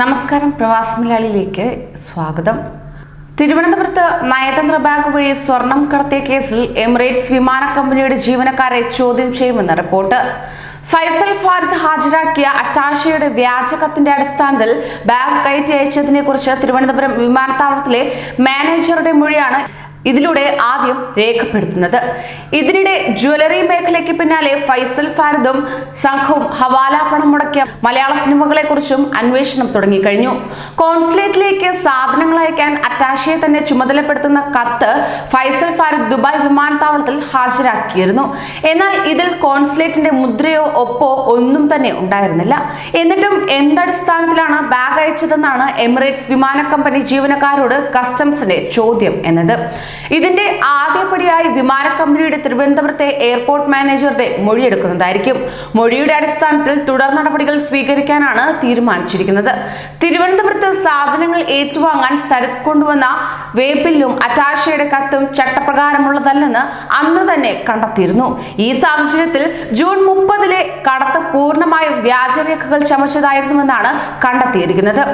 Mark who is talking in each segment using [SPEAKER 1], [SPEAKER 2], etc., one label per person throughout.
[SPEAKER 1] നമസ്കാരം, പ്രവാസി മലയാളിയിലേക്ക് സ്വാഗതം. തിരുവനന്തപുരത്ത് നയതന്ത്ര ബാങ്ക് വഴി സ്വർണം കടത്തിയ കേസിൽ എമിറേറ്റ്സ് വിമാന കമ്പനിയുടെ ജീവനക്കാരെ ചോദ്യം ചെയ്യുമെന്ന് റിപ്പോർട്ട്. ഫൈസൽ ഫാരിദ് ഹാജരാക്കിയ അറ്റാഷയുടെ വ്യാജ കത്തിന്റെ അടിസ്ഥാനത്തിൽ ബാഗ് കയറ്റി അയച്ചതിനെ കുറിച്ച് തിരുവനന്തപുരം വിമാനത്താവളത്തിലെ മാനേജറുടെ മൊഴിയാണ് ഇതിലൂടെ ആദ്യം രേഖപ്പെടുത്തുന്നത്. ഇതിനിടെ ജ്വല്ലറി മേഖലയ്ക്ക് പിന്നാലെ ഫൈസൽ ഫാരിദും സംഘവും ഹവാല പണം മുടക്കിയ മലയാള സിനിമകളെ കുറിച്ചും അന്വേഷണം തുടങ്ങിക്കഴിഞ്ഞു. കോൺസുലേറ്റിലേക്ക് സാധനങ്ങൾ അയക്കാൻ അറ്റാഷയെ തന്നെ ചുമതലപ്പെടുത്തുന്ന കത്ത് ഫൈസൽ ഫാരിദ് ദുബായ് വിമാനത്താവളത്തിൽ ഹാജരാക്കിയിരുന്നു. എന്നാൽ ഇതിൽ കോൺസുലേറ്റിന്റെ മുദ്രയോ ഒപ്പോ ഒന്നും തന്നെ ഉണ്ടായിരുന്നില്ല. എന്നിട്ടും എന്തടിസ്ഥാനത്തിലാണ് ബാഗ് അയച്ചതെന്നാണ് എമിറേറ്റ്സ് വിമാന കമ്പനി ജീവനക്കാരോട് കസ്റ്റംസിന്റെ ചോദ്യം എന്നത്. ഇതിന്റെ ആദ്യപടിയായി വിമാന കമ്പനിയുടെ തിരുവനന്തപുരത്തെ എയർപോർട്ട് മാനേജറുടെ മൊഴിയെടുക്കുന്നതായിരിക്കും. മൊഴിയുടെ അടിസ്ഥാനത്തിൽ തുടർ നടപടികൾ സ്വീകരിക്കാനാണ് തീരുമാനിച്ചിരിക്കുന്നത്. തിരുവനന്തപുരത്ത് സാധനങ്ങൾ ഏറ്റുവാങ്ങാൻ സരത് കൊണ്ടുവന്ന വേപ്പിലും അറ്റാഷയുടെ കത്തും ചട്ടപ്രകാരമുള്ളതല്ലെന്ന് അന്ന് തന്നെ കണ്ടെത്തിയിരുന്നു. ഈ സാഹചര്യത്തിൽ ജൂൺ 30 കടത്ത് പൂർണ്ണമായും വ്യാജരേഖകൾ ചമച്ചതായിരുന്നുവെന്നാണ് കണ്ടെത്തിയിരിക്കുന്നത്.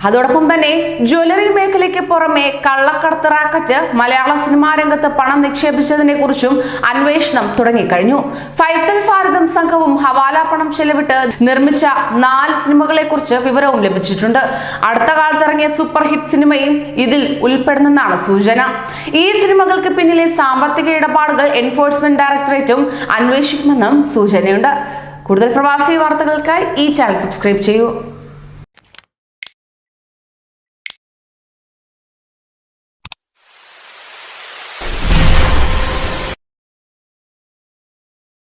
[SPEAKER 1] അതോടൊപ്പം തന്നെ ജ്വല്ലറി മേഖലയ്ക്ക് പുറമെ കള്ളക്കടത്ത് റാക്കറ്റ് മലയാള സിനിമാ രംഗത്ത് പണം നിക്ഷേപിച്ചതിനെ കുറിച്ചും അന്വേഷണം തുടങ്ങിക്കഴിഞ്ഞു. ഫൈസൽ ഫാരിദും സംഘവും ഹവാല പണം ചെലവിട്ട് നിർമ്മിച്ച 4 സിനിമകളെ കുറിച്ച് വിവരവും ലഭിച്ചിട്ടുണ്ട്. അടുത്ത കാലത്ത് ഇറങ്ങിയ സൂപ്പർ ഹിറ്റ് സിനിമയും ഇതിൽ ഉൾപ്പെടുന്നെന്നാണ് സൂചന. ഈ സിനിമകൾക്ക് പിന്നിലെ സാമ്പത്തിക ഇടപാടുകൾ എൻഫോഴ്സ്മെന്റ് ഡയറക്ടറേറ്റും അന്വേഷിക്കുമെന്നും സൂചനയുണ്ട്. കൂടുതൽ പ്രവാസി വാർത്തകൾക്കായി ഈ ചാനൽ സബ്സ്ക്രൈബ് ചെയ്യൂ.